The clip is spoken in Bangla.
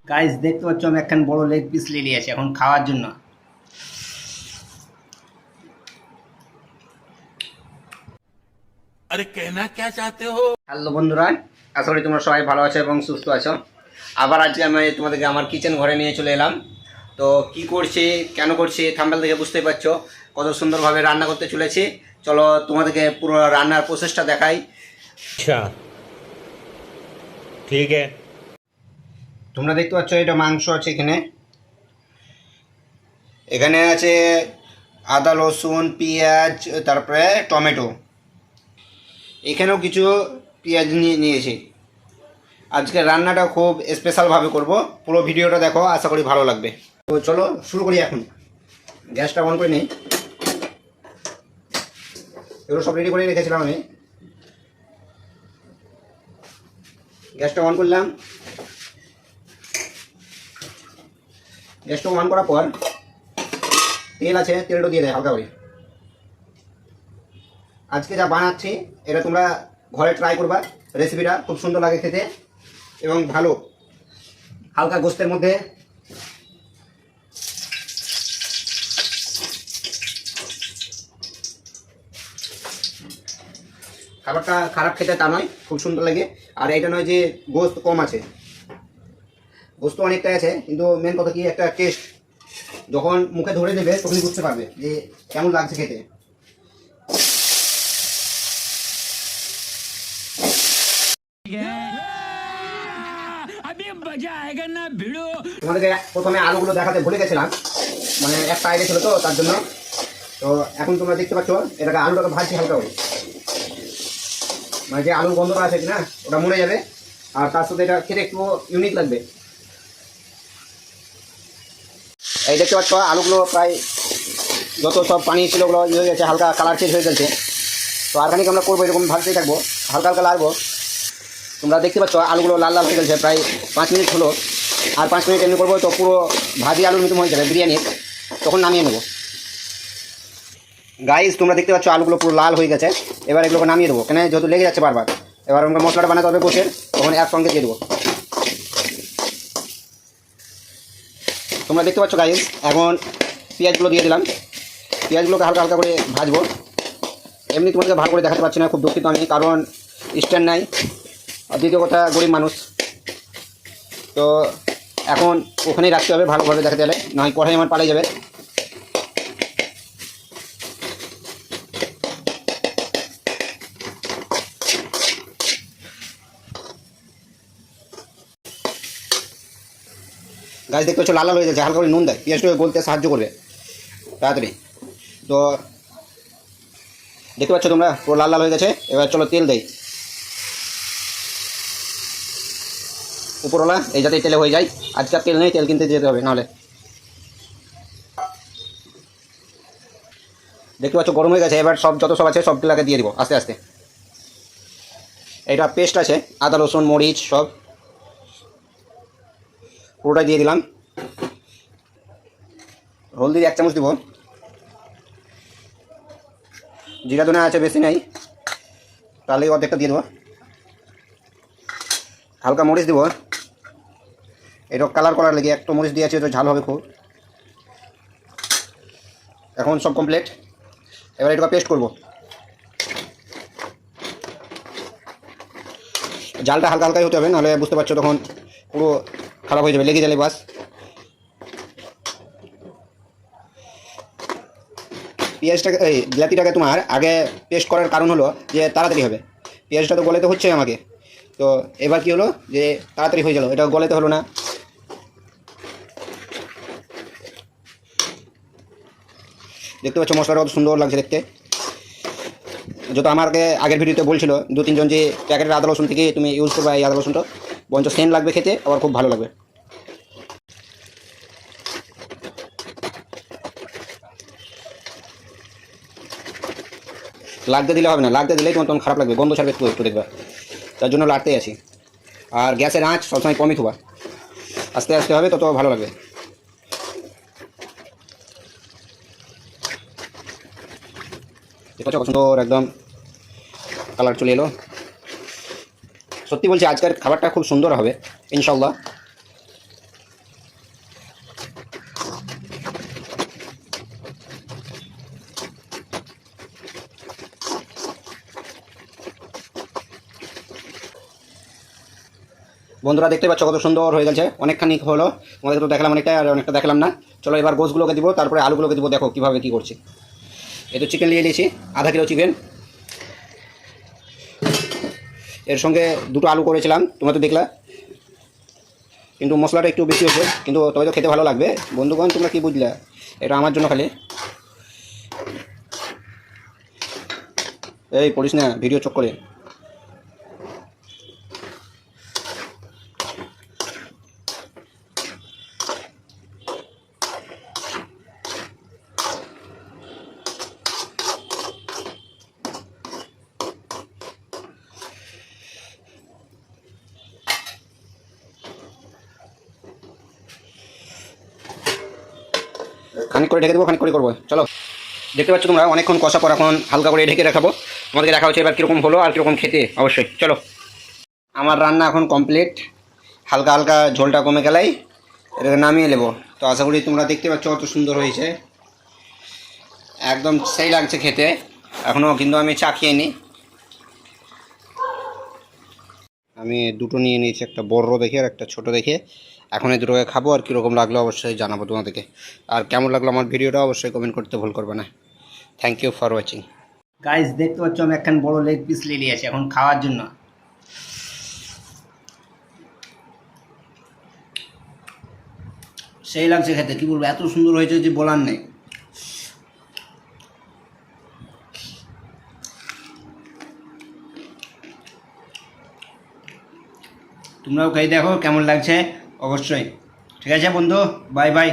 গাইস দেখতে পাচ্ছ আমি একখান বড় লেগ পিস নিয়ে নিয়েছি এখন খাওয়ার জন্য। अरे कहना क्या चाहते हो। হ্যালো বন্ধুরা, আশা করি তোমরা সবাই ভালো আছো এবং সুস্থ আছো। আবার আজকে আমি তোমাদেরকে আমার কিচেন ঘরে নিয়ে চলে এলাম। তো কি করছি কেন করছি থাম্বনেল দেখে বুঝতেই পারছো কত সুন্দরভাবে রান্না করতে চলেছি। চলো তোমাদেরকে পুরো রান্নার প্রসেসটা দেখাই। अच्छा ठीक है। তোমরা দেখতে পাচ্ছ এটা মাংস আছে, এখানে এখানে আছে আদা রসুন পেঁয়াজ তারপরে টমেটো, এখানেও কিছু পেঁয়াজ নিয়েছি। আজকে রান্নাটা খুব স্পেশালভাবে করব, পুরো ভিডিওটা দেখো, আশা করি ভালো লাগবে। তো চলো শুরু করি। এখন গ্যাসটা অন করে নিই। এগুলো সব রেডি করে রেখেছিলাম আমি। গ্যাসটা অন করলাম। গ্যাসটা অন করার পর তেল আছে, তেলটা দিয়ে দেয় হালকা করে। আজকে যা বানাচ্ছি এটা তোমরা ঘরে ট্রাই করবা, রেসিপিটা খুব সুন্দর লাগে খেতে এবং ভালো। হালকা গোস্তের মধ্যে খাবারটা খারাপ খেতে তা নয়, খুব সুন্দর লাগে। আর এটা নয় যে গোস্ত কম আছে, গোস্ত অনেকটাই আছে, কিন্তু মেন কথা কি একটা টেস্ট যখন মুখে ধরে দেবে তখনই বুঝতে পারবে যে কেমন লাগছে খেতে। তোমাদেরকে প্রথমে আলুগুলো দেখাতে ভুলে গেছিলাম, মানে একটা আইডিয়া ছিল তো তার জন্য। তো এখন তোমরা দেখতে পাচ্ছ এটাকে আলুটাকে ভাজছি হালকা করে, মানে যে আলুর গন্ধটা আছে কিনা ওটা মরে যাবে, আর তার সাথে এটা খেতে একটু ইউনিক লাগবে। এই দেখতে পাচ্ছ আলুগুলো প্রায় যত সব পানি ছিল ওগুলো ইয়ে হয়ে গেছে, হালকা কালার চেঞ্জ হয়ে গেছে। তো আর খানিক আমরা করবো, এরকম ভাজতেই থাকবো, হালকা হালকা লাগবো। তোমরা দেখতে পাচ্ছ আলুগুলো লাল লাল হয়ে গেছে, প্রায় 5 মিনিট হলো। আর 5 মিনিট এমনি করবো তো পুরো ভাজি আলুর মতো হয়ে যাবে বিরিয়ানির, তখন নামিয়ে নেবো। গাইস তোমরা দেখতে পাচ্ছ আলুগুলো পুরো লাল হয়ে গেছে। এবার এগুলোকে নামিয়ে দেবো, কেন যেহেতু লেগে যাচ্ছে বারবার। এবার আমরা মশলাটা বানাতে হবে বসে, তখন একসঙ্গে দিয়ে দেবো। তোমরা দেখতে পাচ্ছ গাইস এখন পেঁয়াজগুলো দিয়ে দিলাম। পেঁয়াজগুলোকে হালকা হালকা করে ভাজবো। এমনি তোমাদেরকে ভালো করে দেখাতে পারছি না, খুব দুঃখিত আমি, কারণ স্ট্যান্ড নাই, আর দ্বিতীয় কথা গরিব মানুষ। তো এখন ওখানেই রাখতে হবে ভালোভাবে দেখাতে গেলে, নয় কড়াই আমার পালিয়ে যাবে। গাছ দেখতে পাচ্ছ লাল লাল হয়ে যাচ্ছে, হালকা করে নুন দেয়, পেঁয়াজটাকে গলতে সাহায্য করবে তাড়াতাড়ি। তো দেখতে পাচ্ছ তোমরা পুরো লাল লাল হয়ে গেছে। এবার চলো তেল দেই উপরওয়ালা, এই যাতে তেলে হয়ে যায়। আজকে আর তেল নেই, তেল কিনতে যেতে হবে নাহলে। দেখতে পাচ্ছ গরম হয়ে গেছে। এবার সব যত সব আছে সবগুলোকে দিয়ে দিব আস্তে আস্তে। এটা পেস্ট আছে আদা রসুন মরিচ সব, পুরোটাই দিয়ে দিলাম। হলদি 1 চামচ দিব। জিরা ধনে আছে বেশি নেই, তাহলে অর্ধেকটা দিয়ে দেবো। হালকা মরিচ দিব, এটা কালার করার লেগে একটু মরিচ দিয়েছি, তো ঝাল হবে খুব। এখন সব কমপ্লিট। এবার এটা পেস্ট করব। জালটা হালকা হালকাই হতে হবে, নাহলে বুঝতে পারছো তখন পুরো খারাপ হয়ে যাবে, লেগে গেলে বাস। পেঁয়াজটাকে এই বিলাতিটাকে তোমার আগে পেস্ট করার কারণ হলো যে তাড়াতাড়ি হবে। পেঁয়াজটা তো গলাতে হচ্ছে আমাকে, তো এবার কি হলো যে তাড়াতাড়ি হয়ে গেল, এটা গলাতে হলো না। দেখতে পাচ্ছ মশলাটা কত সুন্দর লাগছে দেখতে। যত আমাকে আগের ভিডিওতে বলছিল 2-3 জন যে প্যাকেটের আদা রসুন থেকে তুমি ইউজ করবে এই আদা রসুনটা, বঞ্চ সেন্ট লাগবে খেতে, আবার খুব ভালো লাগবে। লাগতে দিলে হবে না, লাগতে দিলেই তোমার তখন খারাপ লাগবে, গন্ধ ছাড়বে একটু একটু দেখবা, তার জন্য লাগতেই আছি। আর গ্যাসের আঁচ সবসময় কমই থোবা, আস্তে আস্তে হবে তত ভালো লাগবে। দেখো সুন্দর একদম কালার চলে এলো। সত্যি বলছি আজকের খাবারটা খুব সুন্দর হবে ইনশাল্লাহ। বন্ধুরা দেখতে পাচ্ছ কত সুন্দর হয়ে গেছে, অনেকখানি হলো, তোমাদেরকে তো দেখালাম অনেকটা, আর অনেকটা দেখালাম না। চলো এবার গোশগুলোকে দিব, তারপরে আলুগুলোকে দিব, দেখো কীভাবে কী করছি। এই তো চিকেন নিয়ে নিয়েছি, আধা কিলো চিকেন, এর সঙ্গে দুটো আলু করেছিলাম, তোমরা তো দেখলা, কিন্তু মশলাটা একটু বেশি হয়েছে, কিন্তু তবে তো খেতে ভালো লাগবে। বন্ধুগণ তোমরা কি বুঝলা, এটা আমার জন্য খালি, এই পড়িস না ভিডিও চোখ করে। খানিক করে ঢেকে দেবো, খানিক করে করবো। চলো দেখতে পাচ্ছ তোমরা অনেকক্ষণ কষা পর এখন হালকা করে ঢেকে রাখাবো, তোমাদেরকে দেখা হচ্ছে এবার কীরকম হলো আর কীরকম খেতে অবশ্যই। চলো আমার রান্না এখন কমপ্লিট, হালকা হালকা ঝোলটা কমে গেলেই এটাকে নামিয়ে নেবো। তো আশা করি তোমরা দেখতে পাচ্ছ কত সুন্দর হয়েছে, একদম সেই লাগছে খেতে। এখনও কিন্তু আমি চা খেয়ে নিই, আমি দুটো নিয়ে নিয়েছি, একটা বড় দেখে আর একটা ছোট দেখে। এখন এই দুটোকে খাবো, আর কীরকম লাগলো অবশ্যই জানাবো তোমাদেরকে, আর কেমন লাগলো আমার ভিডিওটা অবশ্যই কমেন্ট করতে ভুল করবে না। Thank you for watching guys. দেখতে পাচ্ছ আমি একখান বড় লেগ পিস নিয়ে নিয়েছি এখন খাওয়ার জন্য। সেই লাগছে খেতে, কী বলবো, এত সুন্দর হয়েছে যে বলার নেই। তোমরাও খেয়ে দেখো কেমন লাগছে অবশ্যই। ঠিক আছে বন্ধু, বাই বাই।